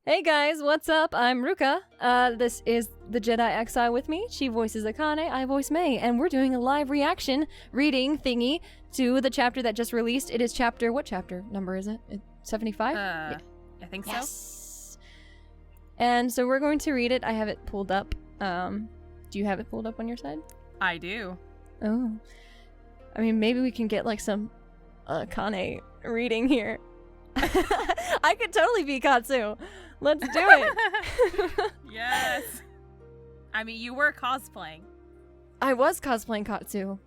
Hey guys, what's up? I'm Ruka. This is the JediExile with me. She voices AKANE, I voice May, and we're doing a live reaction reading thingy to the chapter that just released. It is chapter, what chapter number is it? 75? Yeah. I think so. Yes. And so we're going to read it. I have it pulled up. Do you have it pulled up on your side? I do. Oh. I mean, maybe we can get like some AKANE reading here. I could totally be Katsu. Let's do it. Yes. I mean, you were cosplaying. I was cosplaying Katsu.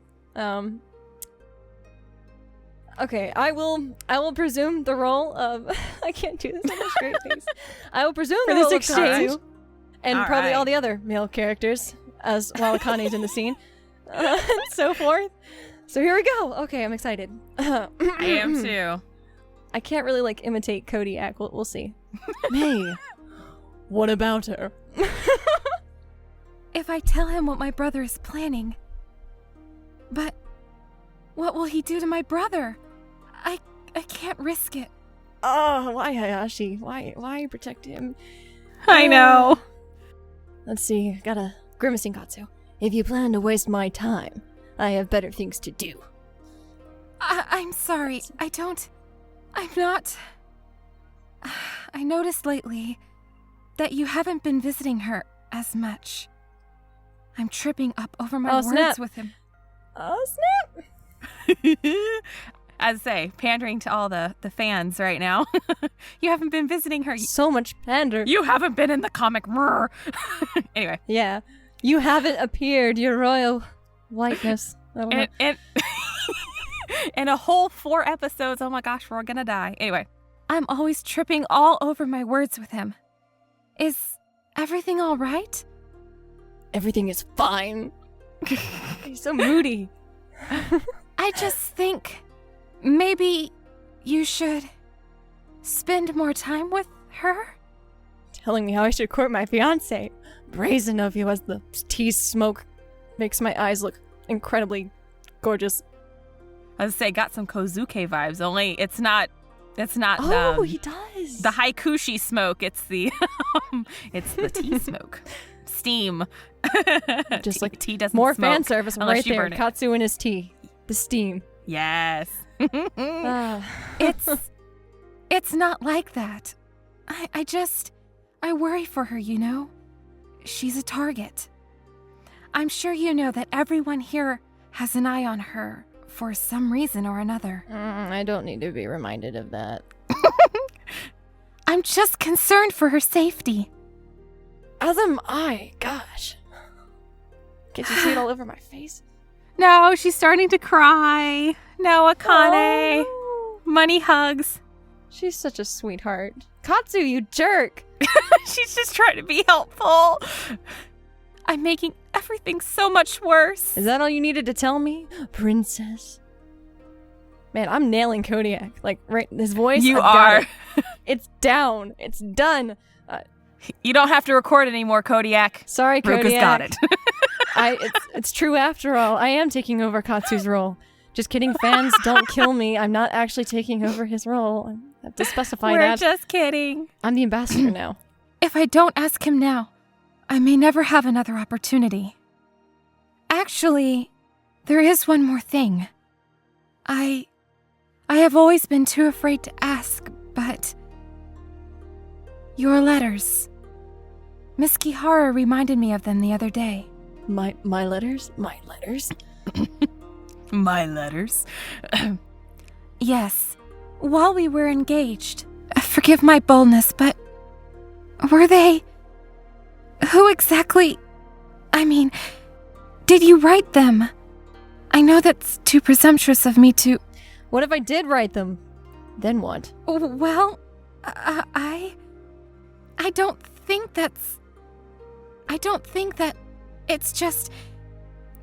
Okay, I will presume the role of I can't do this on a straight face. I will presume the role of Katsu and probably all the other male characters as while AKANE's in the scene. And so forth. So here we go. Okay, I'm excited. I am too. I can't really like imitate Kodiak. We'll see. May, what about her? If I tell him what my brother is planning. But what will he do to my brother? I can't risk it. Oh, why Hayashi? Why protect him? I know. Let's see. Got a grimacing Katsu. If you plan to waste my time, I have better things to do. I'm sorry. I'm not. I noticed lately that you haven't been visiting her as much. I'm tripping up over my words snap. with him. Oh, snap! As I say, pandering to all the fans right now. You haven't been visiting her. So much pander. You haven't been in the comic. Anyway. Yeah. You haven't appeared, your royal whiteness. And a whole 4 episodes. Oh my gosh, we're gonna die. Anyway. I'm always tripping all over my words with him. Is everything all right? Everything is fine. He's so moody. I just think maybe you should spend more time with her? Telling me how I should court my fiancé. Brazen of you as the tea smoke makes my eyes look incredibly gorgeous. I was gonna say, got some Kozuke vibes, only it's not Oh, he does. the haikushi smoke, it's the it's the tea smoke. Steam. Just like tea doesn't more smoke fan service unless right you there. burn it. Katsu and his tea. The steam. Yes. It's not like that. I worry for her, you know? She's a target. I'm sure you know that everyone here has an eye on her for some reason or another. I don't need to be reminded of that. I'm just concerned for her safety. As am I. Gosh. Can't you see it all over my face? No, she's starting to cry. No, AKANE. Oh. Money hugs. She's such a sweetheart. Katsu, you jerk. She's just trying to be helpful. I'm making everything so much worse. Is that all you needed to tell me? Princess. Man, I'm nailing Kodiak. Like, right, his voice. You I've got are. it. It's down. It's done. You don't have to record anymore, Kodiak. Sorry, Kodiak. Ruka's got it. It's true after all. I am taking over Katsu's role. Just kidding, fans. Don't kill me. I'm not actually taking over his role. I have to specify that. We're just kidding. I'm the ambassador now. If I don't ask him now, I may never have another opportunity. Actually, there is one more thing. I have always been too afraid to ask, but your letters. Miss KIHARA reminded me of them the other day. My letters? My letters? My letters. Yes, while we were engaged. Forgive my boldness, but were they... Who exactly... I mean, did you write them? I know that's too presumptuous of me to... What if I did write them? Then what? Well, I don't think that's... I don't think that... It's just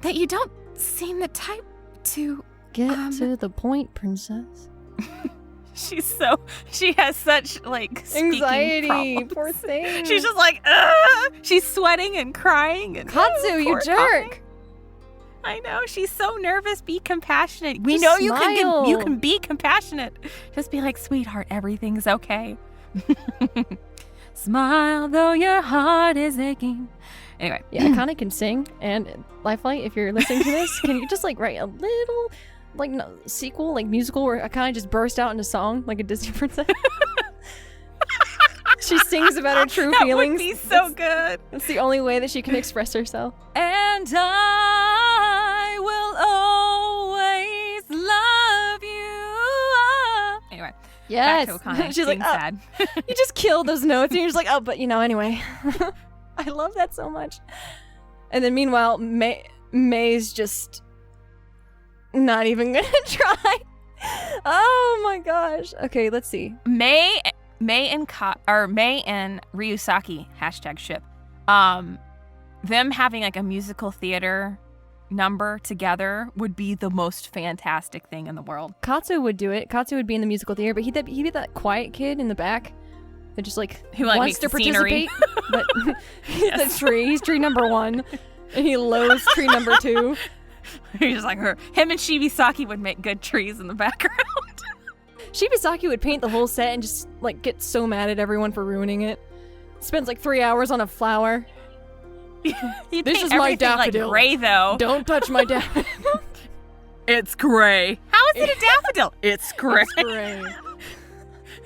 that you don't seem the type to... Get to the point, princess. She has such, like, Anxiety. problems. Poor thing. She's just like, ugh! She's sweating and crying. And, Katsu, you poor jerk. AKANE. I know, she's so nervous. Be compassionate. We Just know smile. you can be compassionate. Just be like, sweetheart, everything's okay. Smile though your heart is aching. Anyway. Yeah, Akane can sing, and Lifelight, if you're listening to this, can you just like write a little like sequel, like musical, where Akane just burst out into song like a Disney princess? She sings about her true feelings. That would be so good. It's the only way that she can express herself. And I will always love you. Anyway. Yes. Back to Akane. She's like, sad. You just killed those notes, and you're just like, oh, but anyway. I love that so much. And then meanwhile, May's just not even gonna try. Oh my gosh. Okay, let's see. May and Ryusaki #ship. Them having like a musical theater number together would be the most fantastic thing in the world. Katsu would do it. Katsu would be in the musical theater, but he'd be that quiet kid in the back that just like who like wants to participate. But he's Yes. the tree. He's tree number 1, and he loathes tree number 2. He's just like her. Him and Shibisaki would make good trees in the background. Shibisaki would paint the whole set and just like get so mad at everyone for ruining it. Spends like 3 hours on a flower. This is my daffodil. Like gray though. Don't touch my daffodil. It's gray. How is it a daffodil? It's gray. It's gray.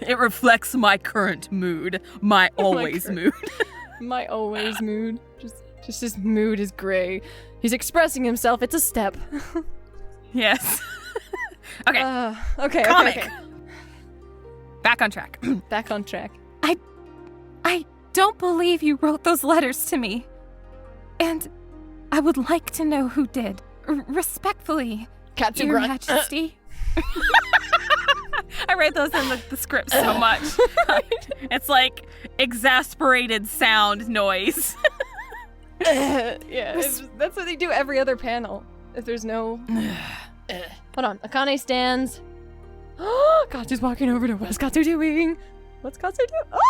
It reflects my current mood. My always mood. My always mood. Just his mood is gray. He's expressing himself. It's a step. Yes. Okay. Okay. Comic. Okay. Back on track. Back on track. I don't believe you wrote those letters to me. And I would like to know who did. Respectfully, Katsu Your grunt. Majesty. I read those in the script so much. It's like exasperated sound noise. Yeah, that's what they do every other panel. If there's no... Hold on. Akane stands. Katsu's walking over to what's Katsu doing? What's Katsu doing?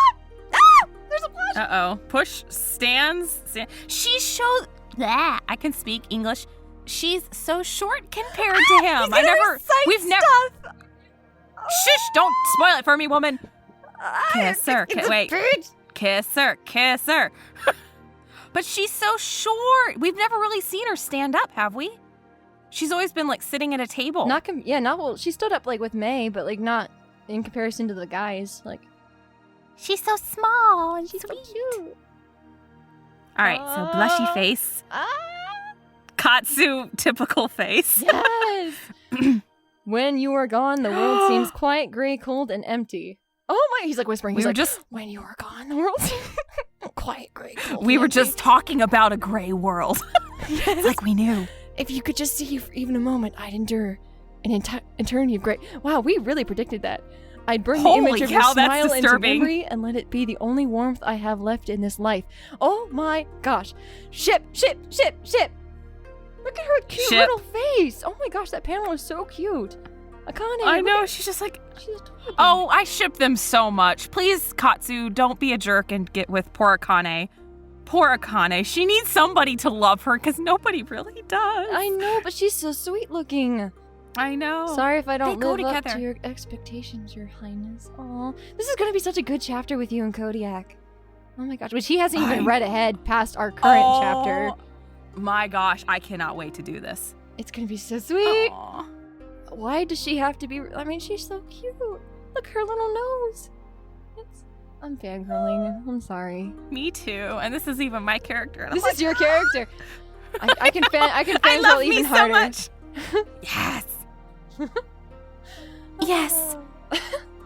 There's a flash! Uh-oh. Push stands. She showed... Blah. I can speak English. She's so short compared to him. We've never... Shush! Don't spoil it for me, woman. Kiss her. Kiss her. But she's so short. We've never really seen her stand up, have we? She's always been like sitting at a table. Not well. She stood up like with May, but like not in comparison to the guys. Like She's so small and she's sweet. so cute. All right, so blushy face. Katsu typical face. Yes. When you are gone, the world seems quiet, gray, cold, and empty. Oh my! He's like whispering. He's like, when you are gone, the world seems quiet, gray, cold. We and were empty. just talking about a gray world. Yes. Like we knew. If you could just see for even a moment, I'd endure an eternity of gray. Wow, we really predicted that. I'd burn Holy the image of your cow, that's smile into disturbing. memory and let it be the only warmth I have left in this life. Oh my gosh. Ship. Look at her cute Ship. little face. Oh my gosh, that panel is so cute. Akane. I know, she's just like... She's adorable. Oh, I ship them so much. Please, Katsu, don't be a jerk and get with poor Akane. Poor Akane. She needs somebody to love her because nobody really does. I know, but she's so sweet looking. I know. Sorry if I don't They go live up together. to your expectations, Your Highness. Aw, this is gonna be such a good chapter with you and Kodiak. Oh my gosh, but she hasn't even read ahead past our current chapter. My gosh, I cannot wait to do this. It's gonna be so sweet. Aw. Why does she have to be? I mean, she's so cute. Look, her little nose. I'm fangirling. I'm sorry. Me too. And this is even my character. And This I'm is your character. I can I fangirl love me even so harder. much. Yes. Yes.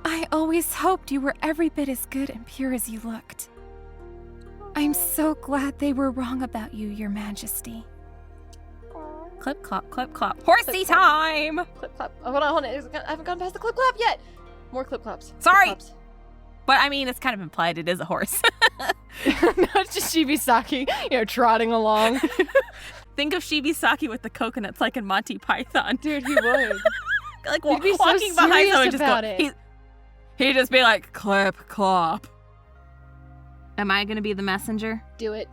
I always hoped you were every bit as good and pure as you looked. I'm so glad they were wrong about you, Your Majesty. Clip, clop, clip, clop. Horsey time! Clip clap. Oh, hold on. I haven't gone past the clip clap yet. More clip claps. Sorry. Clip claps. But I mean, it's kind of implied it is a horse. No, it's just Shibisaki, trotting along. Think of Shibisaki with the coconuts like in Monty Python. Dude, he would. Like He'd be so walking behind serious someone just about go, it. He'd just be like, clip, clop. Am I going to be the messenger? Do it.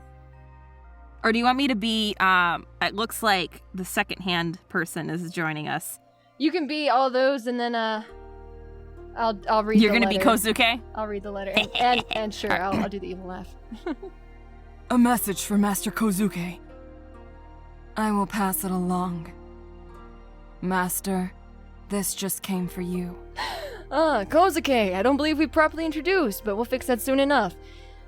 Or do you want me to be, it looks like the second-hand person is joining us. You can be all those and then, I'll read You're the gonna letter. be Kozuke? I'll read the letter. And sure, I'll do the evil laugh. A message for Master Kozuke. I will pass it along. Master, this just came for you. Kozuke, I don't believe we properly introduced, but we'll fix that soon enough.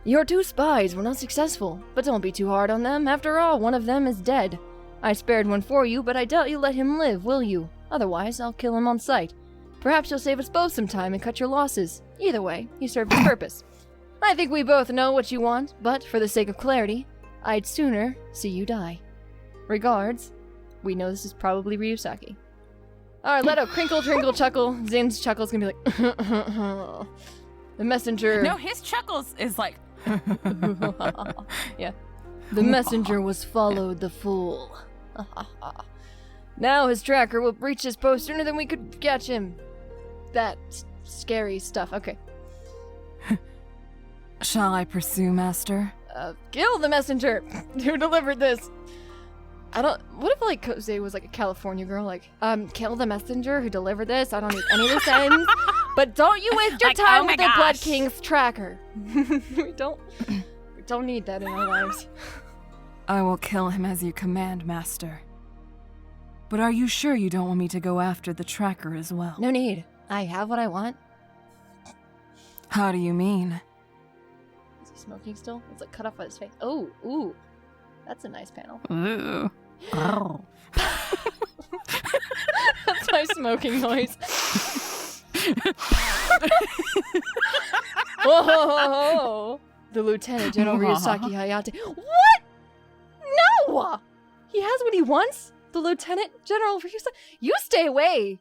Your 2 spies were not successful, but don't be too hard on them. After all, one of them is dead. I spared one for you, but I doubt you'll let him live, will you? Otherwise, I'll kill him on sight. Perhaps you'll save us both some time and cut your losses. Either way, he served his purpose. I think we both know what you want, but for the sake of clarity, I'd sooner see you die. Regards. We know this is probably Ryusaki. Alright, let out crinkle, trinkle, chuckle. Zin's chuckle's gonna be like, the messenger. No, his chuckles is like, yeah. The messenger was followed, the fool. Now his tracker will reach his post sooner than we could catch him. That scary stuff. Okay. Shall I pursue, Master? Kill the messenger who delivered this. What if, like, Kose was, like, a California girl? Like, kill the messenger who delivered this. I don't need any of this ends. But don't you waste your Like, time oh with my the Blood gosh. King's tracker. we don't need that in our lives. I will kill him as you command, Master. But are you sure you don't want me to go after the tracker as well? No need. I have what I want. How do you mean? Is he smoking still? It's, like, cut off by his face. Oh, ooh. That's a nice panel. ooh. Oh. That's my smoking noise. Whoa! The Lieutenant General Ryusaki Hayate. What? No! He has what he wants? The Lieutenant General Ryusaki. You stay away!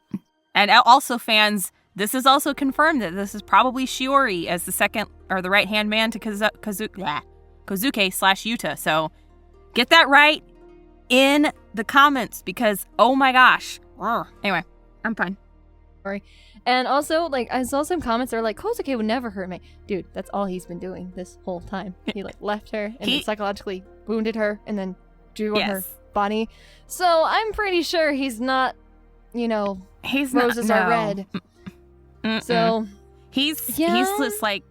And also, fans, this is also confirmed that this is probably Shiori as the second or the right-hand man to Kozuke / Yuta. So get that right in the comments because, oh my gosh. Anyway, I'm fine. Sorry. And also, like, I saw some comments that are like, Kozuke would never hurt me. Dude, that's all he's been doing this whole time. He, like, left her and then psychologically wounded her and then drew on her body. So I'm pretty sure he's not, you know, roses are red. So he's just, like,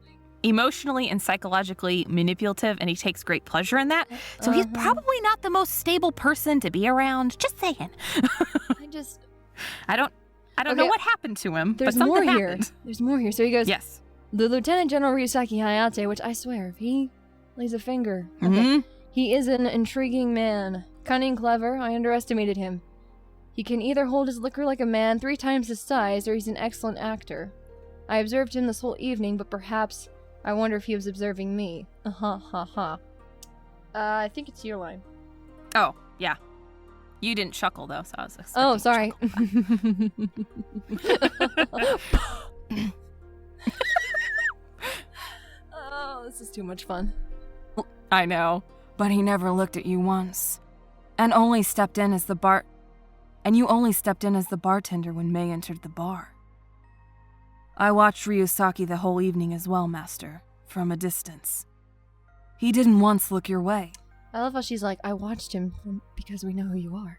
emotionally and psychologically manipulative, and he takes great pleasure in that. So he's probably not the most stable person to be around. Just saying. I don't know what happened to him. There's but something more here. happened. There's more here. So he goes, Yes. The Lieutenant General Ryusaki Hayate, which I swear, if he lays a finger, okay, he is an intriguing man. Cunning, clever, I underestimated him. He can either hold his liquor like a man 3 times his size, or he's an excellent actor. I observed him this whole evening, but perhaps I wonder if he was observing me. I think it's your line. Oh, yeah. You didn't chuckle, though, so I was expecting Oh, sorry. Oh, this is too much fun. I know. But he never looked at you once. And you only stepped in as the bartender when May entered the bar. I watched Ryusaki the whole evening as well, Master, from a distance. He didn't once look your way. I love how she's like, I watched him because we know who you are.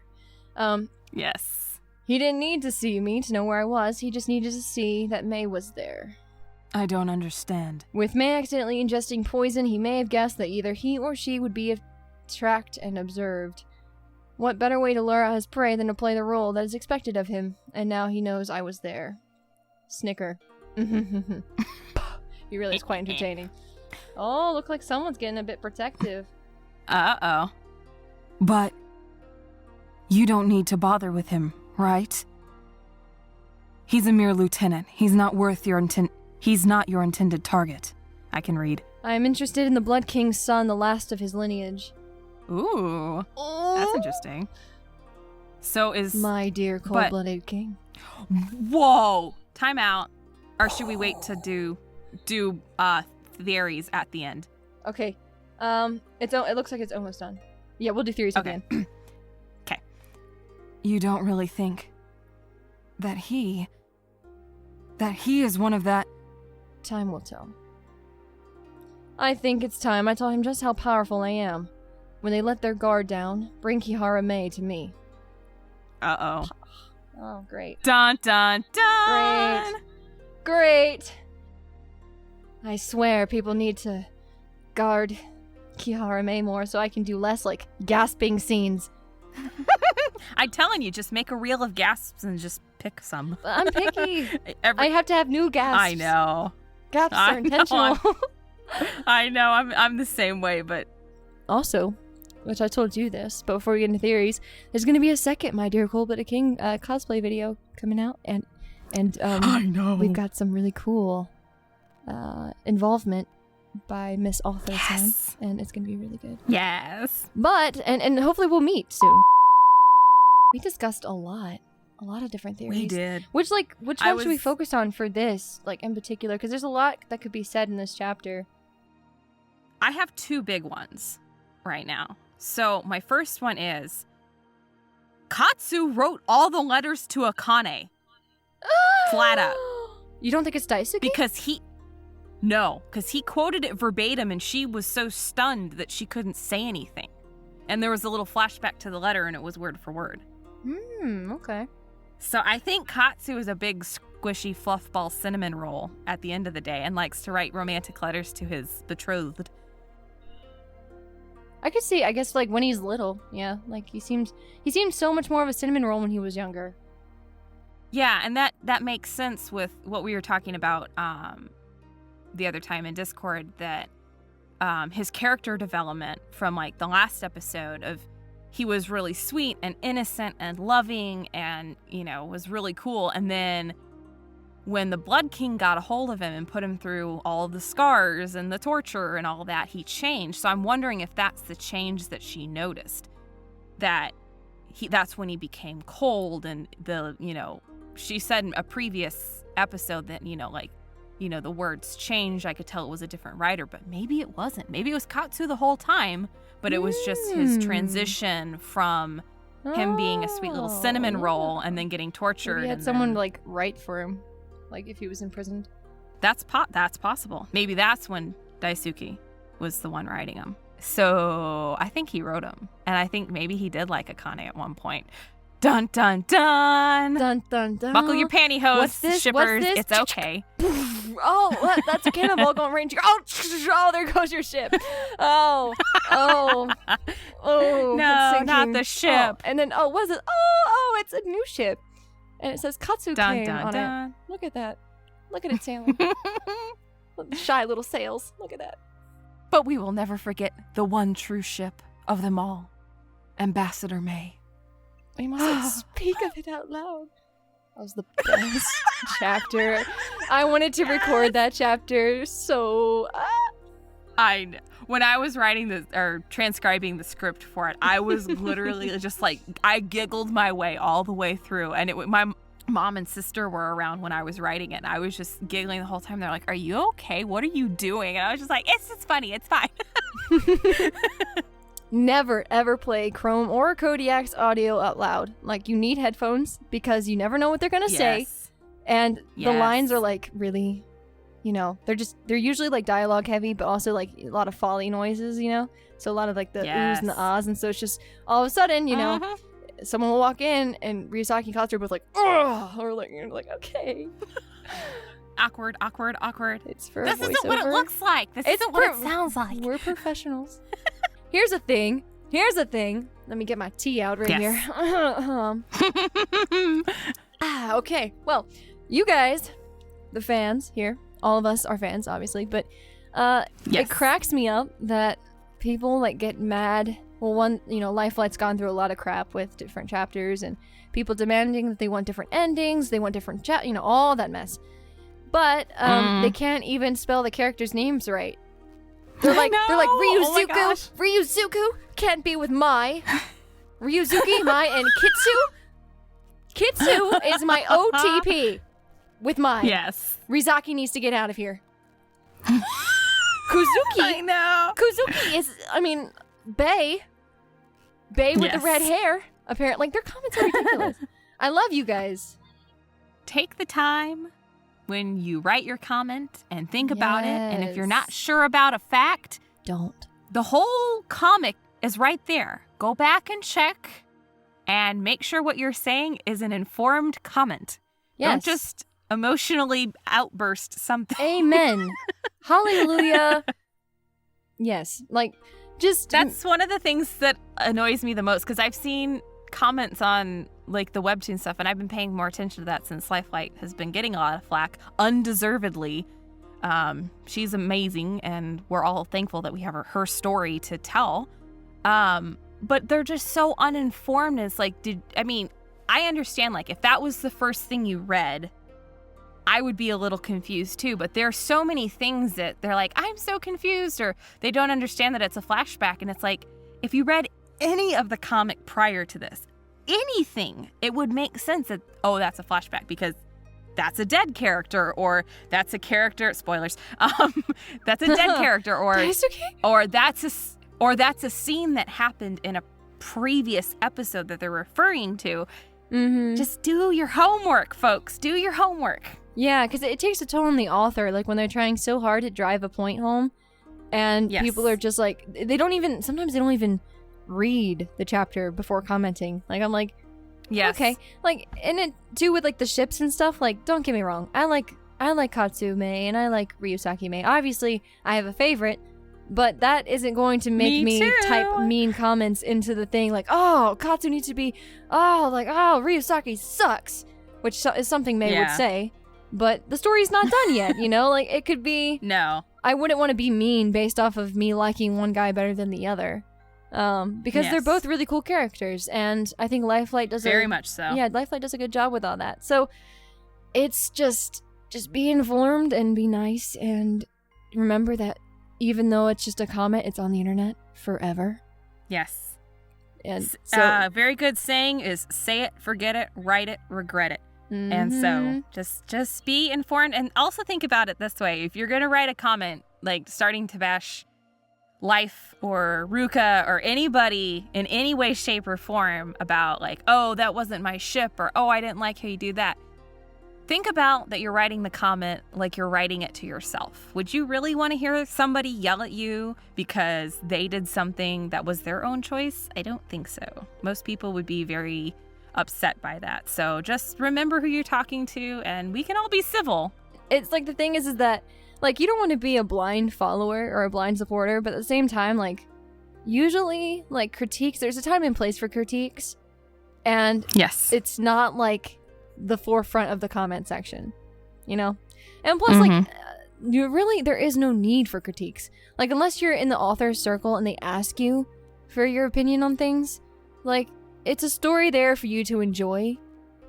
Yes. He didn't need to see me to know where I was. He just needed to see that May was there. I don't understand. With May accidentally ingesting poison, he may have guessed that either he or she would be tracked and observed. What better way to lure out his prey than to play the role that is expected of him? And now he knows I was there. Snicker. He really is quite entertaining. Oh, look like someone's getting a bit protective. Uh-oh. But you don't need to bother with him, right? He's a mere lieutenant. He's not your intended target. I can read. I am interested in the Blood King's son, the last of his lineage. Ooh. That's interesting. So is... My dear cold-blooded king. Whoa! Time out. Or should we wait to do theories at the end? Okay. It looks like it's almost done. Yeah, we'll do theories at the end. Okay. You don't really think that he is one of that... Time will tell. I think it's time I tell him just how powerful I am. When they let their guard down, bring KIHARA May to me. Uh-oh. Oh, great. Dun, dun, dun! Great. Great. I swear people need to guard KIHARA May more so I can do less, like, gasping scenes. I'm telling you, just make a reel of gasps and just pick some. I'm picky. I have to have new gasps. I know. Gasps are intentional. I know. I'm the same way, but... Also, which I told you this, but before we get into theories, there's going to be a second My Dear Cold Blooded King cosplay video coming out, and I know. we've got some really cool involvement by Miss Author Time, and it's going to be really good. Yes. But, and hopefully we'll meet soon. We discussed a lot of different theories. We did. Which one should we focus on for this, like, in particular? Because there's a lot that could be said in this chapter. I have two big ones right now. So my first one is Katsu wrote all the letters to AKANE. Flat out. You don't think it's Daisuke? Because he quoted it verbatim and she was so stunned that she couldn't say anything. And there was a little flashback to the letter and it was word for word. Okay. So I think Katsu is a big squishy fluffball cinnamon roll at the end of the day and likes to write romantic letters to his betrothed. I could see, I guess, like, when he's little, yeah. Like, he seemed so much more of a cinnamon roll when he was younger. Yeah, and that makes sense with what we were talking about the other time in Discord, that his character development from, like, the last episode of he was really sweet and innocent and loving and, you know, was really cool. And then when the Blood King got a hold of him and put him through all of the scars and the torture and all that, he changed. So I'm wondering if that's the change that she noticed, that's when he became cold. And she said in a previous episode that, the words changed. I could tell it was a different writer, but maybe it wasn't. Maybe it was Katsu the whole time, but it was just his transition from him being a sweet little cinnamon roll and then getting tortured. Maybe he had someone like write for him, like if he was imprisoned. That's possible. Maybe that's when Daisuke was the one writing him. So I think he wrote him, and I think maybe he did like AKANE at one point. Dun dun dun. Dun dun dun. Buckle your pantyhose, What's this? shippers. What's this? It's okay. Oh, that's a cannonball going right into your... Oh, there goes your ship. Oh. No, it's not the ship. Oh, and then, what is it? Oh, it's a new ship. And it says Katsu Dun, Kane dun, on dun. it. Look at that. Look at it sailing. Shy little sails. Look at that. But we will never forget the one true ship of them all, Ambassador May. We mustn't speak of it out loud. That was the best chapter. I wanted to record that chapter, so... When I was writing or transcribing the script for it, I was literally just like, I giggled my way all the way through. And my mom and sister were around when I was writing it. And I was just giggling the whole time. They're like, "Are you okay? What are you doing?" And I was just like, it's funny. It's fine. Never, ever play Chrome or Kodiak's audio out loud. Like, you need headphones because you never know what they're going to say. And the lines are, like, really, they're usually, like, dialogue heavy, but also, like, a lot of folly noises, So a lot of, like, the oohs and the ahs. And so it's just, all of a sudden, someone will walk in and Ryusaki and Katsu are both like, "Ugh!" Or, like, you're like, okay. Awkward. It's for This a isn't what it looks like. This isn't what it sounds like. We're professionals. Here's a thing. Let me get my tea out right here. Okay. Well, you guys, the fans here, all of us are fans, obviously, but it cracks me up that people like get mad. Well, Lifelight's gone through a lot of crap with different chapters and people demanding that they want different endings, they want different all that mess. But they can't even spell the characters' names right. They're like Ryuzuku. Ryuzuku can't be with Mai. Ryuzuki, Mai, and Kitsu. Kitsu is my OTP with Mai. Yes. Rizaki needs to get out of here. Kuzuki. I know. Kuzuki is, Bae. Bae with the red hair. Apparently, their comments are ridiculous. I love you guys. Take the time when you write your comment and think about it. And if you're not sure about a fact, don't. The whole comic is right there. Go back and check and make sure what you're saying is an informed comment. Yes. Don't just emotionally outburst something. Amen. Hallelujah. Yes, like, just... That's one of the things that annoys me the most, because I've seen comments on, like, the webtoon stuff, and I've been paying more attention to that since Lifelight has been getting a lot of flack, undeservedly. She's amazing, and we're all thankful that we have her story to tell. But they're just so uninformed. It's like, I understand, like, if that was the first thing you read, I would be a little confused too, but there are so many things that they're like, I'm so confused, or they don't understand that it's a flashback. And it's like, if you read any of the comic prior to this, anything, it would make sense that, oh, that's a flashback because that's a dead character, or that's a character, spoilers, that's a dead character, or That's okay. or that's a scene that happened in a previous episode that they're referring to. Mm-hmm. Just do your homework, folks. Do your homework. Yeah, because it takes a toll on the author, like when they're trying so hard to drive a point home, and people are just like, sometimes they don't even read the chapter before commenting. Like, I'm like, yes. Okay. Like, and it too with like the ships and stuff, like, don't get me wrong. I like Katsume and I like Ryusaki Mei. Obviously, I have a favorite, but that isn't going to make me type mean comments into the thing like, oh, Katsu needs to be, Ryusaki sucks, which is something Mei would say. But the story's not done yet, you know? Like, it could be... No. I wouldn't want to be mean based off of me liking one guy better than the other. Because they're both really cool characters, and I think Lifelight does very much so. Yeah, Lifelight does a good job with all that. So, it's just be informed and be nice, and remember that even though it's just a comment, it's on the internet forever. Yes. And so... very good saying is, say it, forget it, write it, regret it. Mm-hmm. And so just be informed, and also think about it this way. If you're going to write a comment, like starting to bash Life or Ruka or anybody in any way, shape, or form about like, oh, that wasn't my ship, or oh, I didn't like how you do that. Think about that you're writing the comment like you're writing it to yourself. Would you really want to hear somebody yell at you because they did something that was their own choice? I don't think so. Most people would be very upset by that. So just remember who you're talking to, and we can all be civil. It's like, the thing is that, like, you don't want to be a blind follower or a blind supporter, but at the same time, like, usually, like, critiques, there's a time and place for critiques, and yes, it's not like the forefront of the comment section, you know? And plus, like, there is no need for critiques. Like, unless you're in the author's circle and they ask you for your opinion on things, like, it's a story there for you to enjoy,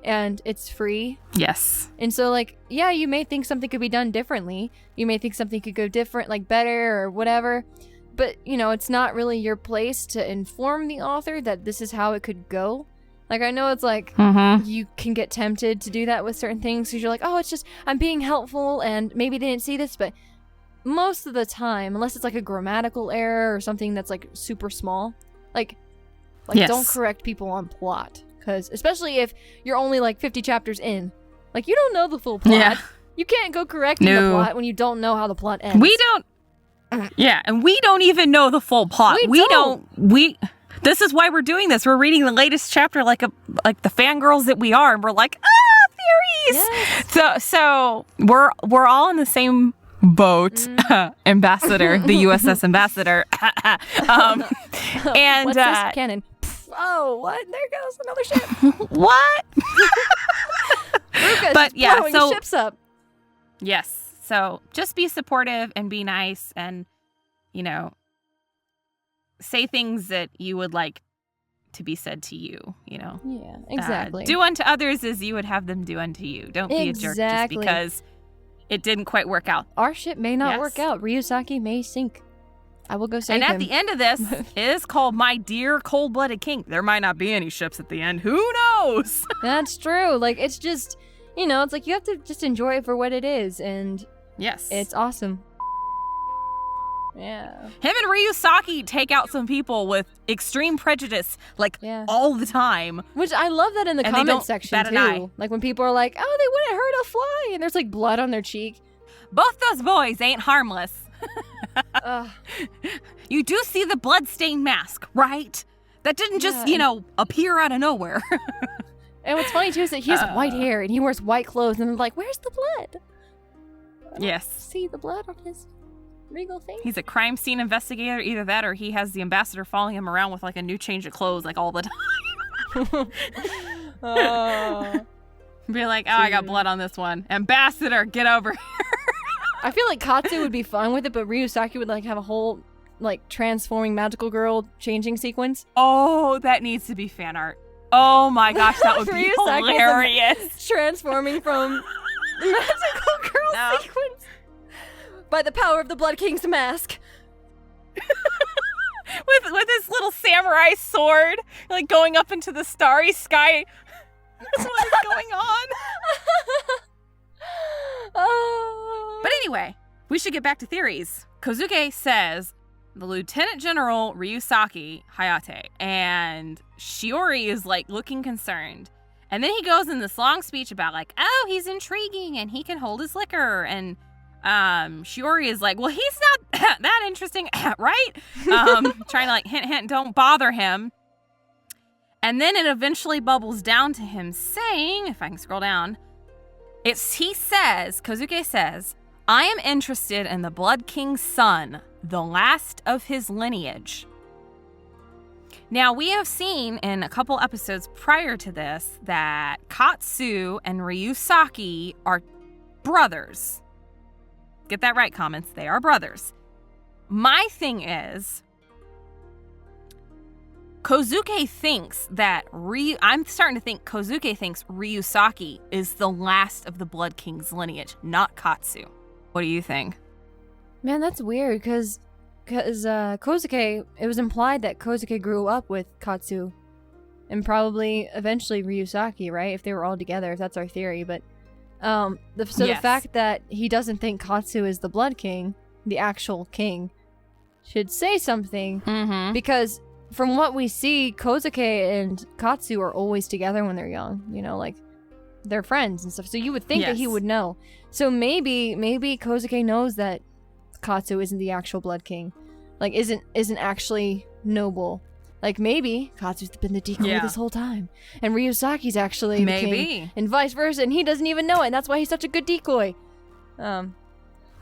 and it's free. Yes. And so, like, yeah, you may think something could be done differently. You may think something could go different, like better or whatever. But, you know, it's not really your place to inform the author that this is how it could go. Like, I know it's like, you can get tempted to do that with certain things because you're like, oh, it's just, I'm being helpful and maybe they didn't see this. But most of the time, unless it's like a grammatical error or something that's like super small, like don't correct people on plot. Because especially if you're only like 50 chapters in, like, you don't know the full plot. Yeah. You can't go correcting the plot when you don't know how the plot ends. We don't. Yeah, and we don't even know the full plot. This is why we're doing this. We're reading the latest chapter like the fangirls that we are, and we're like, theories. Yes. So we're all in the same boat. Ambassador, the USS Ambassador. And what's this cannon? Oh, what? There goes another ship. What? Ruka's blowing ships up. Yes. So just be supportive and be nice, and, you know, say things that you would like to be said to you, you know? Yeah, exactly. Do unto others as you would have them do unto you. Don't be a jerk just because it didn't quite work out. Our ship may not work out. Ryusaki may sink. I will go save him. And at the end of this, it is called My Dear Cold-Blooded King. There might not be any ships at the end. Who knows? That's true. Like, it's just, you know, it's like you have to just enjoy it for what it is. And it's awesome. Yeah. Him and Ryusaki take out some people with extreme prejudice, like, all the time. Which I love that in the comment section, too. Like, when people are like, oh, they wouldn't hurt a fly, and there's, like, blood on their cheek. Both those boys ain't harmless. You do see the bloodstained mask, right? That didn't just, appear out of nowhere. And what's funny too is that he has white hair and he wears white clothes, and I'm like, where's the blood? Yes. See the blood on his regal thing? He's a crime scene investigator. Either that or he has the ambassador following him around with like a new change of clothes like all the time. Be like, oh, I got blood on this one. Ambassador, get over here. I feel like Katsu would be fine with it, but Ryusaki would like have a whole like transforming magical girl changing sequence. Oh, that needs to be fan art. Oh my gosh, that would be hilarious. Transforming from magical girl sequence by the power of the Blood King's mask. with his little samurai sword, like going up into the starry sky. What is going on? But anyway, we should get back to theories. Kozuke says the Lieutenant General Ryusaki Hayate, and Shiori is like looking concerned. And then he goes in this long speech about like, oh, he's intriguing and he can hold his liquor. And Shiori is like, well, he's not that interesting, right? Trying to like hint, don't bother him. And then it eventually bubbles down to him saying, if I can scroll down, Kozuke says, I am interested in the Blood King's son, the last of his lineage. Now, we have seen in a couple episodes prior to this that Katsu and Ryusaki are brothers. Get that right, comments. They are brothers. My thing is, Kozuke thinks that I'm starting to think Kozuke thinks Ryusaki is the last of the Blood King's lineage, not Katsu. What do you think? Man, that's weird, because Kozuke, it was implied that Kozuke grew up with Katsu and probably eventually Ryusaki, right? If they were all together, if that's our theory. But the fact that he doesn't think Katsu is the Blood King, the actual king, should say something, because from what we see, Kozuke and Katsu are always together when they're young, you know, like they're friends and stuff. So you would think that he would know. So maybe Kozuke knows that Katsu isn't the actual Blood King, like isn't actually noble. Like maybe Katsu's been the decoy this whole time, and Ryusaki's actually the king, and vice versa, and he doesn't even know it. And that's why he's such a good decoy. I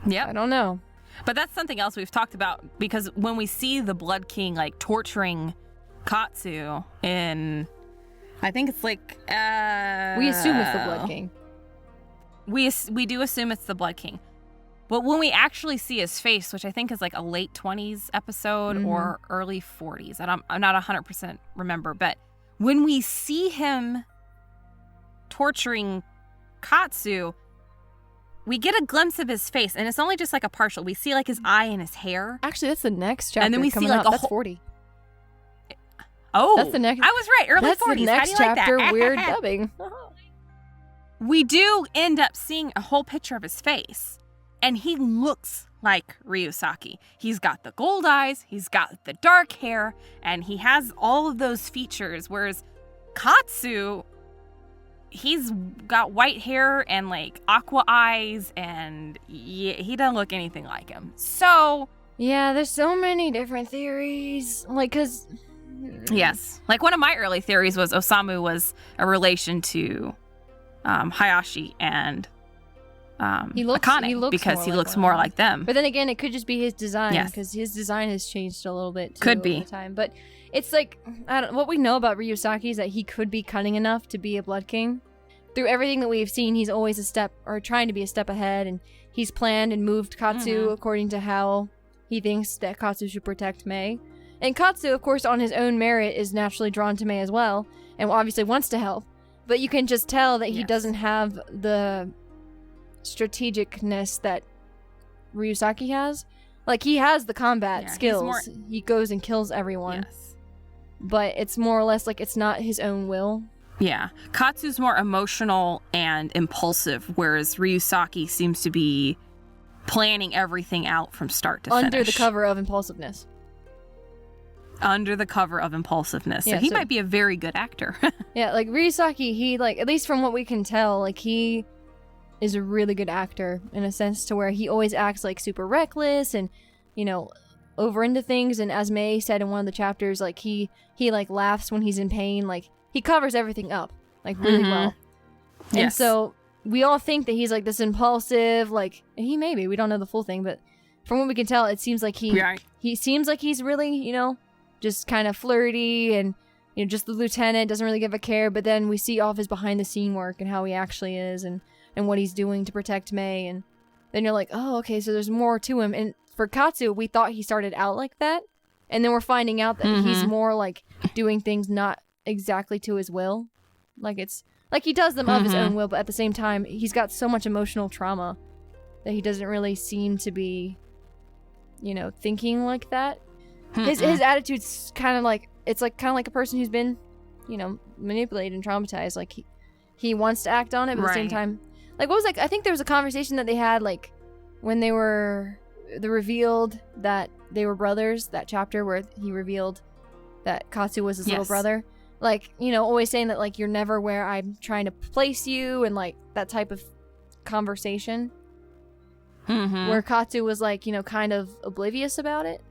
don't know. But that's something else we've talked about, because when we see the Blood King like torturing Katsu in, I think it's like we assume it's the Blood King. We do assume it's the Blood King. But when we actually see his face, which I think is like a late 20s episode or early 40s, I'm not 100% remember, but when we see him torturing Katsu, we get a glimpse of his face, and it's only just like a partial. We see like his eye and his hair. Actually, that's the next chapter. And then we see like that's 40. Oh, that's the next. I was right. Early 40s. That's the next chapter. Like Weird dubbing. We do end up seeing a whole picture of his face, and he looks like Ryusaki. He's got the gold eyes, he's got the dark hair, and he has all of those features. Whereas Katsu, he's got white hair and like aqua eyes, and he doesn't look anything like him. So yeah, there's so many different theories. Like, cause yes, like one of my early theories was Osamu was a relation to Hayashi and AKANE, because he looks more like them. But then again, it could just be his design, because his design has changed a little bit too could be over time. But it's like, what we know about Ryusaki is that he could be cunning enough to be a Blood King. Through everything that we've seen, he's always trying to be a step ahead, and he's planned and moved Katsu according to how he thinks that Katsu should protect Mei. And Katsu, of course, on his own merit, is naturally drawn to Mei as well, and obviously wants to help. But you can just tell that he doesn't have the strategicness that Ryusaki has. Like, he has the combat skills. He goes and kills everyone. But it's more or less like it's not his own will. Yeah. Katsu's more emotional and impulsive, whereas Ryusaki seems to be planning everything out from start to finish. Under the cover of impulsiveness. Under the cover of impulsiveness. So he might be a very good actor. Yeah, like Ryusaki, he, like, at least from what we can tell, like, he is a really good actor in a sense to where he always acts like super reckless and, you know, over into things. And as Mei said in one of the chapters, like, he like laughs when he's in pain. Like, he covers everything up. like really well. And Yes. so we all think that he's like this impulsive, like, and he may be, we don't know the full thing, but from what we can tell, it seems like he seems like he's really, you know, just kind of flirty and, you know, just the lieutenant, doesn't really give a care. But then we see all of his behind the scene work and how he actually is and what he's doing to protect Mei. And then you're like, oh, okay, so there's more to him. And for Katsu, we thought he started out like that. And then we're finding out that he's more like doing things not exactly to his will. Like it's like he does them of his own will, but at the same time, he's got so much emotional trauma that he doesn't really seem to be, you know, thinking like that. His attitude's kind of like, it's like kind of like a person who's been, you know, manipulated and traumatized. Like he wants to act on it, but at the same time, like what was like, I think there was a conversation that they had like when they revealed that they were brothers, that chapter where he revealed that Katsu was his little brother. Like, you know, always saying that like you're never where I'm trying to place you, and like that type of conversation. Where Katsu was like, you know, kind of oblivious about it,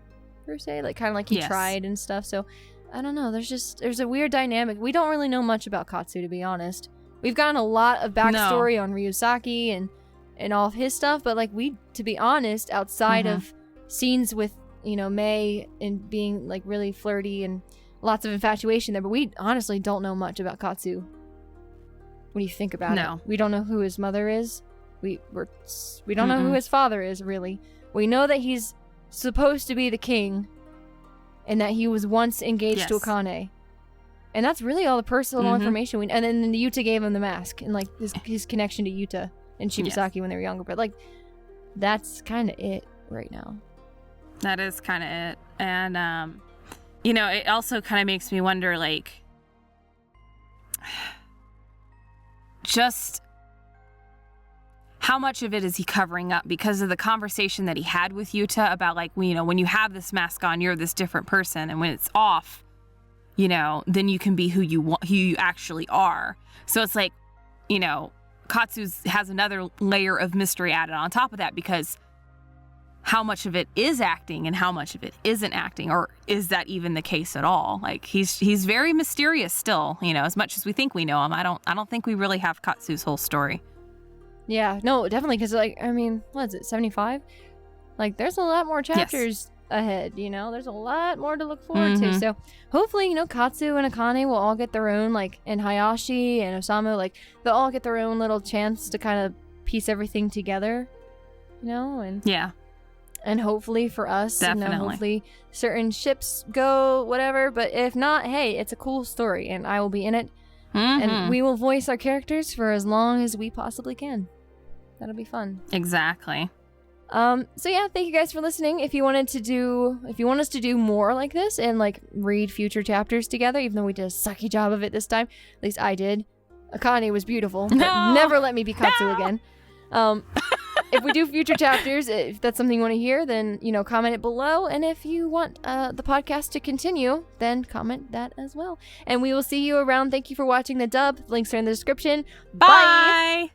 per se. Like kind of like he tried and stuff. So I don't know. There's a weird dynamic. We don't really know much about Katsu, to be honest. We've gotten a lot of backstory on Ryusaki and all of his stuff, but like to be honest, outside of scenes with, you know, Mei and being like really flirty and lots of infatuation there, but we honestly don't know much about Katsu. When you think about it, we don't know who his mother is. We don't know who his father is, really. We know that he's supposed to be the king, and that he was once engaged to AKANE, and that's really all the personal information we. And then Yuta gave him the mask, and like his connection to Yuta and Shibasaki when they were younger. But like, that's kind of it right now. That is kind of it, and you know, it also kind of makes me wonder, like, just how much of it is he covering up because of the conversation that he had with Yuta about, like, you know, when you have this mask on, you're this different person, and when it's off, you know, then you can be who you actually are. So it's like, you know, Katsu has another layer of mystery added on top of that, because how much of it is acting and how much of it isn't acting, or is that even the case at all? Like he's very mysterious still, you know, as much as we think we know him. I don't think we really have Katsu's whole story. Yeah, no, definitely, because like, I mean, what is it, 75? Like there's a lot more chapters ahead, you know, there's a lot more to look forward to. So hopefully, you know, Katsu and AKANE will all get their own, like, and Hayashi and Osamu, like they'll all get their own little chance to kind of piece everything together, you know, and hopefully for us, you know, hopefully certain ships go, whatever. But if not, hey, it's a cool story, and I will be in it. And we will voice our characters for as long as we possibly can. That'll be fun. Exactly. So yeah, thank you guys for listening. If you want us to do more like this and like read future chapters together, even though we did a sucky job of it this time, at least I did. AKANE was beautiful. But never let me be Katsu again. If we do future chapters, if that's something you want to hear, then, you know, comment it below. And if you want the podcast to continue, then comment that as well. And we will see you around. Thank you for watching the dub. Links are in the description. Bye!